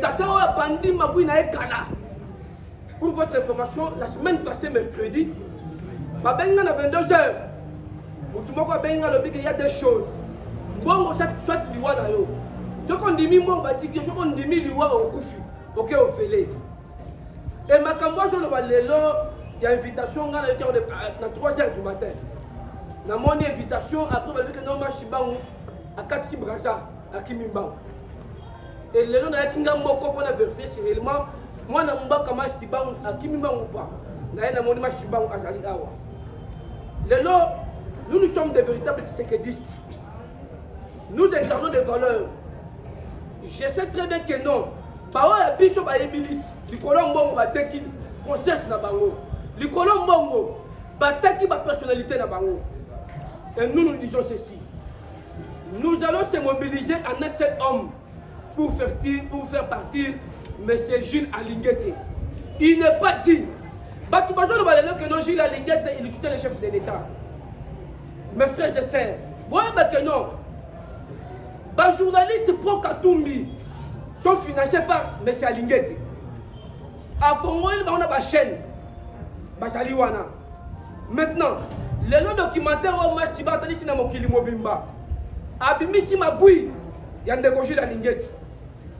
tata oyo bandi mabwi na ekala. Pour votre information, la semaine passée, mercredi, ma benga à 22h. Il y a des choses. Bon, soit liwa na yo. Ce qu'on dit, moi, ce qu'on dit, liwa au koufi. Ok, au félé. Et ma camboise, il y a une invitation à 3h du matin. Dans mon invitation, après, je vais dire à Katsi Braza, à Kimimba. Et le nom de Kingambo, pour vérifier si réellement, moi, je suis à Kimimba ou pas. Je suis à Azali Awa. Le nom, nous sommes des véritables séquedistes. Nous incarnons des valeurs. Je sais très bien que non. Bao ya biso ba yemilite. Likolo mbongo ba teki conscience na bango. Likolo mbongo ba teki ba personnalité na bango. Et nous disons ceci. Nous allons se mobiliser en un seul homme pour faire partir M. Jules Alinguete. Il n'est pas digne. Batoubazo ne va dire que non, Jules Alinguete, il soutient le chef de l'État. Mes frères et sœurs, vous voyez que non. Les journalistes pro Katumbi sont financés par M. Alinguete. À Congo, on a une chaîne. Maintenant, le nom documentaire au match qui va attendre ici dans Mokili Mobimba. Abimisi Magoui, Yandeko Jules Alinguete,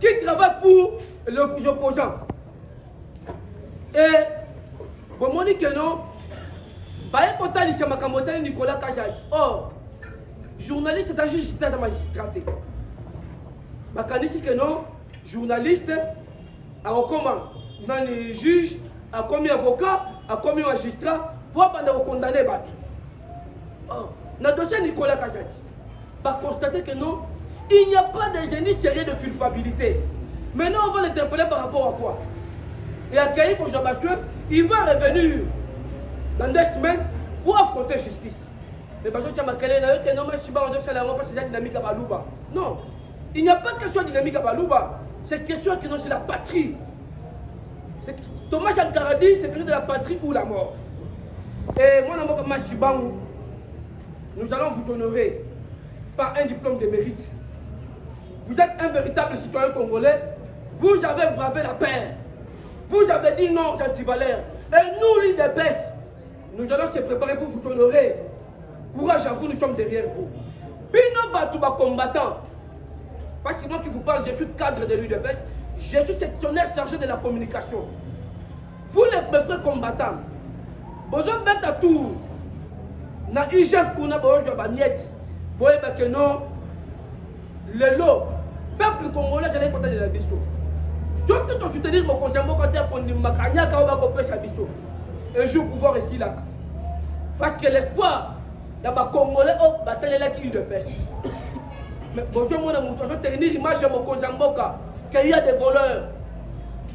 qui travaille pour les opposants. Et, vous me dites que non. Nicolas Kajad. Or, journaliste, c'est un juge, c'est un magistrat. Je que non, journaliste, a comment dans les juges, a commis avocat, a commis magistrat, pour condamner. Or, dans le dossier Nicolas Kajad, va constater que non, il n'y a pas de génie sérieux de culpabilité. Maintenant, on va l'interpeller par rapport à quoi? Et accueillir pour Jean-Baptiste, il va revenir dans 2 semaines pour affronter justice. Mais parce que non, il n'y a pas de question dynamique à Balouba. C'est question qui c'est la patrie. Thomas Jankaradi, c'est question de la patrie ou la mort. Et moi, nous allons vous honorer par un diplôme de mérite. Vous êtes un véritable citoyen congolais. Vous avez bravé la paix. Vous avez dit non aux antivaleurs. Et nous, les dépêches, nous allons se préparer pour vous honorer. Courage à vous, nous sommes derrière vous. Bino Batouba combattant. Parce que moi qui vous parle, je suis cadre de l'UDPS. Je suis sectionnaire chargé de la communication. Vous les frères combattants, vous êtes à tout. Na IGF Kuna Bojo Bamiette. Vous voyez que non. Le lot. Peuple congolais, je l'ai compté de la biso. Surtout pour soutenir mon conseil, mon côté pour nous makanya kaoba kopé sa biso. Un jour pouvoir ici là. Parce que l'espoir d'abord congolais au bataille là qui de pêche. Mais bonjour mon amour, je tenir l'image de mon conseil mboka qu'il y a des voleurs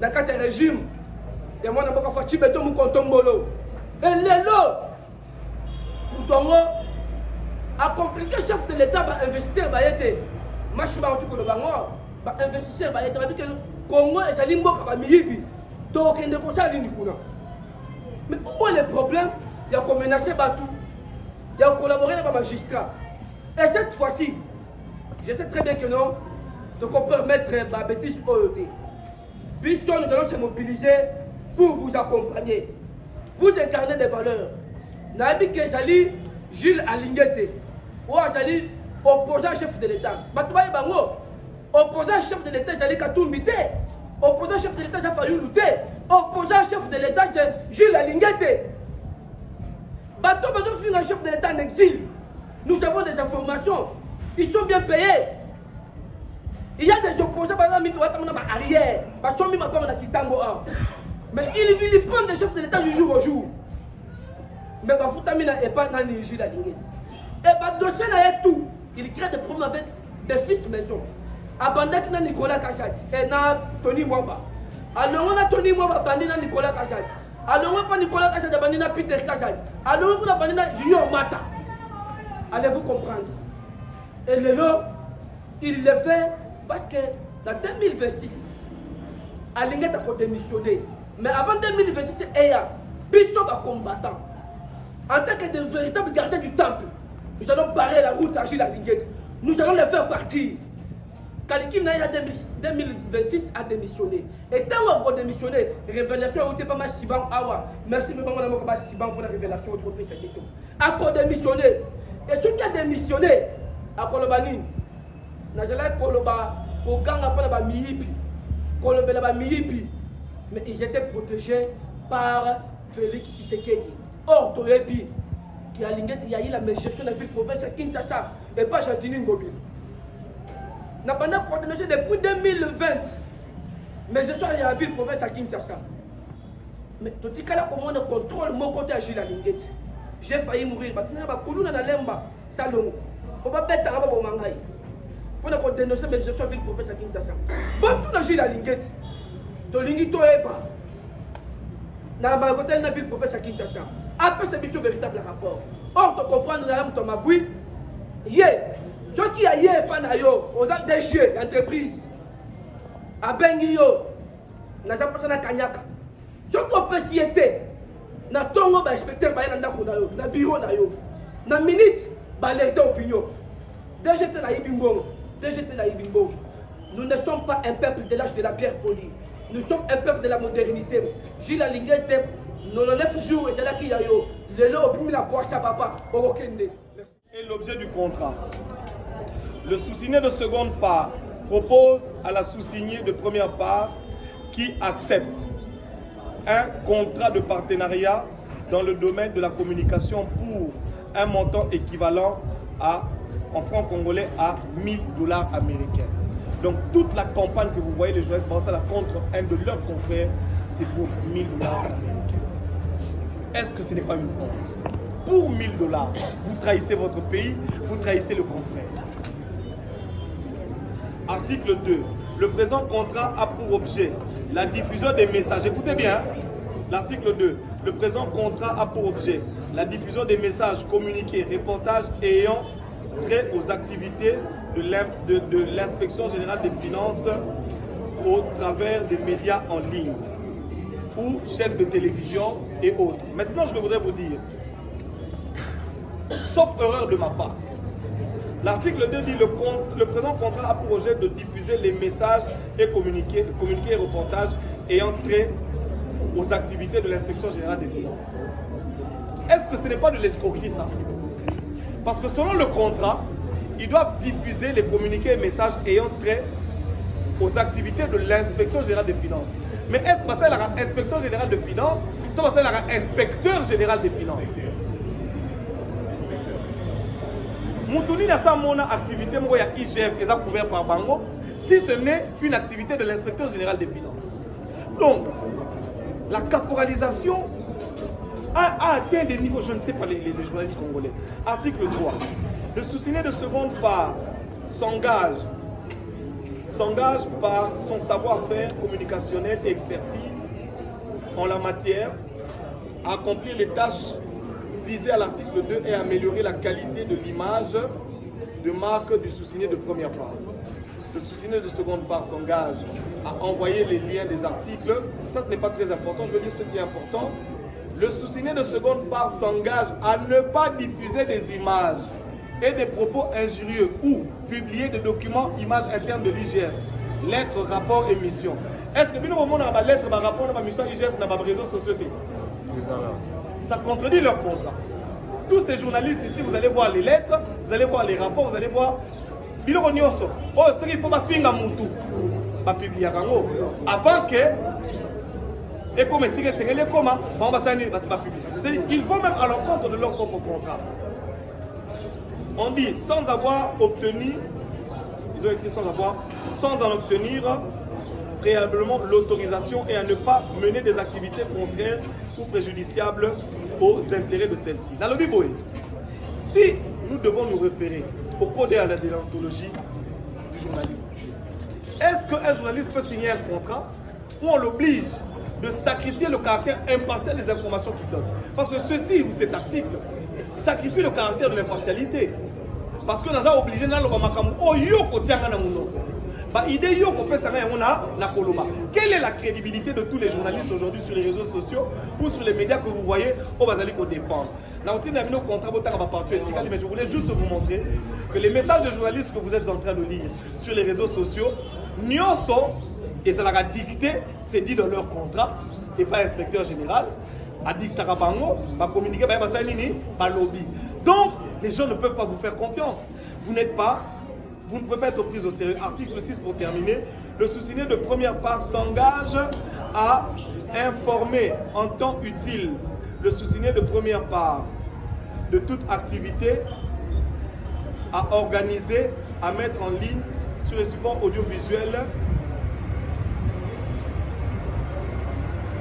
dans le régime. Et moi n'importe quoi tu beto mon contombolo. Et les lots pour Tongo a compliqué chef de l'État va investir va être machima en tout cas le bango va investir va être que Congo et sa limbo va miyibi. Donc il ne concerne ni kuna. Mais où est le problème? Il y a qu'on menacer Batou. Il y a collaboré avec les magistrats. Et cette fois-ci, je sais très bien que non, de qu'on peut mettre ma bêtise OET. Bisson, nous allons se mobiliser pour vous accompagner. Vous incarnez des valeurs. Nabi Kezali, Jules Alinguete. Ou Azali, opposant chef de l'État. Batoubaye Bango, opposant chef de l'État, Zali Katoumbite. Opposant chef de l'État, j'ai fallu lutter. Opposant chef de l'État, c'est Jules Alinguete. Bateau, un chef de l'État en exil. Nous avons des informations. Ils sont bien payés. Il y a des opposants, par exemple, arrière. Parce qu'ils ne pas mais ils prennent des chefs de l'État du jour au jour. Mais Bafoutamina n'est pas dans les Jules Alinguete. Et Badossé n'a tout. Il crée des problèmes avec des fils maison. Abandak na Nicolas Kachati et na Tony Mwamba. Alors on a Tony Mwamba bandi na Nicolas Kachati. Alors on pas Nicolas Kachati bandi na Peter Kachati. Alors on a bandi na Junior Mata. Allez-vous comprendre? Et le lot, il le fait parce que dans 2026, Alinguete a démissionné. Mais avant 2026, il y a Bishop à combattant. En tant que de véritables gardiens du temple, nous allons barrer la route à Jules Alinguete. Nous allons les faire partir. Kalikim Naïra 2026 a démissionné. Et tant qu'on a démissionné, révélation n'était pas mal Siban Awa. Merci mais maman n'a pas Siban pour la révélation au trophée cette question. A qu'on démissionné. Et ceux qui a démissionné, à Kolobanin, n'a jamais Koloba, Kogang a pas la Miipi, Koloba la Miipi. Mais ils étaient protégés par Félix Tshisekedi. Or, Toyebi, qui a l'ingé, il y a eu la gestion de la ville province à Kinshasa et pas Chantini Ngobi. N'a pas coordination depuis 2020. Mais je suis à la ville province à Kinshasa. Mais tu dis qu'à la commande contrôle mon côté à Gilles Alinguet. J'ai failli mourir. Maintenant, Koulouna na Lemba, Salon. On va mettre un peu de mangaï. Pour nous dénoncer, mais je suis à la ville province à Kinshasa. Bon, tout le Gilles Alinguet. Tolingi Toeba. Dans ma côté, la ville province à Kinshasa. Après, c'est un véritable rapport. Or, tu comprends, nous avons ton magui. Ceux qui a hier, pas nayo, aux des jeux d'entreprise. À Benguio, n'a pas personne à Kanyaka. Ceux qui ont société, n'a tongo ba inspecteur ba yanda konayo, na bureau nayo. Na minute, ba l'alerter opinion. DGT la Ibimbo, DGT la Ibimbo. Nous ne sommes pas un peuple de l'âge de la pierre polie. Nous sommes un peuple de la modernité. Gilles Alinguet, 99 jours, et c'est là qu'il y a eu. Le lot, au la poisse à papa, au Rokende. Et l'objet du contrat. Le sous-signé de seconde part propose à la sous-signée de première part qui accepte un contrat de partenariat dans le domaine de la communication pour un montant équivalent à, en francs congolais, à 1000 $ américains. Donc toute la campagne que vous voyez, les journalistes pensent à la contre un de leurs confrères, c'est pour 1000 $ américains. Est-ce que ce n'est pas une honte? Pour 1000 $, vous trahissez votre pays, vous trahissez le confrère. Article 2. Le présent contrat a pour objet la diffusion des messages. Écoutez bien, l'article 2. Le présent contrat a pour objet la diffusion des messages, communiqués, reportages ayant trait aux activités de l'inspection générale des finances au travers des médias en ligne ou chaînes de télévision et autres. Maintenant, je voudrais vous dire, sauf erreur de ma part, l'article 2 dit le présent contrat a pour objet de diffuser les messages et communiquer et reportages ayant trait aux activités de l'inspection générale des finances. Est-ce que ce n'est pas de l'escroquerie ça? Parce que selon le contrat, ils doivent diffuser les communiqués et messages ayant trait aux activités de l'inspection générale des finances. Mais est-ce que c'est l'inspection générale des finances ou c'est l'inspecteur général des finances? Moutouni n'a pas mon activité, moi il y a IGF, ils ont couvert par Bango, si ce n'est une activité de l'inspecteur général des finances. Donc, la caporalisation a atteint des niveaux, je ne sais pas les journalistes congolais. Article 3. Le sous-signé de seconde part s'engage par son savoir-faire communicationnel et expertise en la matière à accomplir les tâches visées à l'article 2 et améliorer la qualité de l'image de marque du sous-signé de première part. Le sous-signé de seconde part s'engage à envoyer les liens des articles. Ça, ce n'est pas très important, je veux dire ce qui est important. Le sous-signé de seconde part s'engage à ne pas diffuser des images et des propos injurieux ou publier des documents images internes de l'IGF, lettres, rapports et missions. Est-ce que nous avons des lettres, des rapports, des missions IGF dans les réseaux sociaux? Ça contredit leur contrat. Tous ces journalistes ici, vous allez voir les lettres, vous allez voir les rapports, vous allez voir. Oh, c'est qu'il faut pas finir Moutou. Pas publier avant que. Et comme si c'est les communs, on va s'en pas publier. Ils vont même à l'encontre de leur propre contrat. On dit sans avoir obtenu, ils ont écrit sans en obtenir préalablement l'autorisation et à ne pas mener des activités contraires ou préjudiciables aux intérêts de celle-ci. Dans le Bible, si nous devons nous référer au code de la déontologie du journaliste, est-ce qu'un journaliste peut signer un contrat où on l'oblige de sacrifier le caractère impartial des informations qu'il donne? Parce que ceci ou cet article sacrifie le caractère de l'impartialité. Parce que nous avons obligé de quelle est la crédibilité de tous les journalistes aujourd'hui sur les réseaux sociaux ou sur les médias que vous voyez au Bazali qu'on défend? Mais je voulais juste vous montrer que les messages de journalistes que vous êtes en train de lire sur les réseaux sociaux, Nyonso, et ça l'a dicté, c'est dit dans leur contrat, et pas inspecteur général, a dicté à Bango, va communiquer, va lobby. Donc, les gens ne peuvent pas vous faire confiance. Vous ne pouvez pas être pris au sérieux. Article 6 pour terminer. Le sous-signé de première part s'engage à informer en temps utile le sous-signé de première part de toute activité à organiser, à mettre en ligne sur les supports audiovisuels,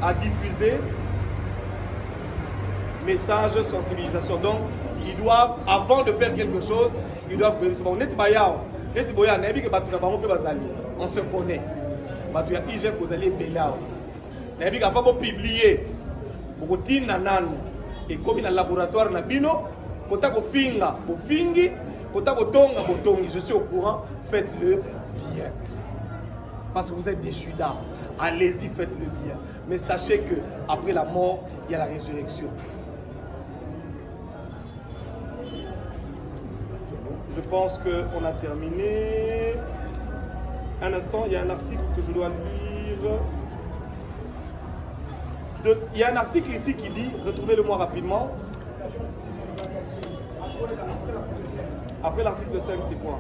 à diffuser, messages, sensibilisation. Donc, ils doivent, avant de faire quelque chose, ils doivent... On se connaît. On va publier. Et comme il y a un laboratoire, je suis au courant, faites-le bien. Parce que vous êtes des Judas. Allez-y, faites-le bien. Mais sachez qu'après la mort, il y a la résurrection. Je pense qu'on a terminé. Un instant, il y a un article que je dois lire. Il y a un article ici qui dit, retrouvez-le-moi rapidement. Après l'article 5, c'est quoi?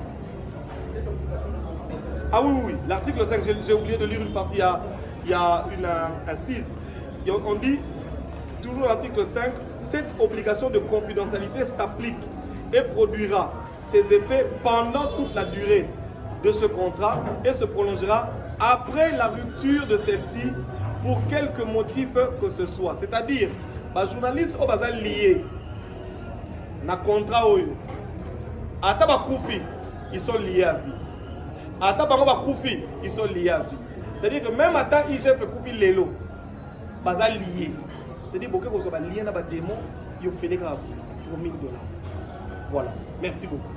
Ah oui, oui, l'article 5, j'ai oublié de lire une partie, il y a une assise. On dit, toujours l'article 5, cette obligation de confidentialité s'applique et produira ses effets pendant toute la durée de ce contrat et se prolongera après la rupture de celle-ci pour quelque motif que ce soit. C'est-à-dire, les journalistes sont liés à contrat. Ils sont liés à vie. Ils sont liés à vie. C'est-à-dire que même à temps IGF Koufi Lelo, ils sont liés. C'est-à-dire que vous avez lié à des démons, ils ont fait des $1 000. Voilà. Merci beaucoup.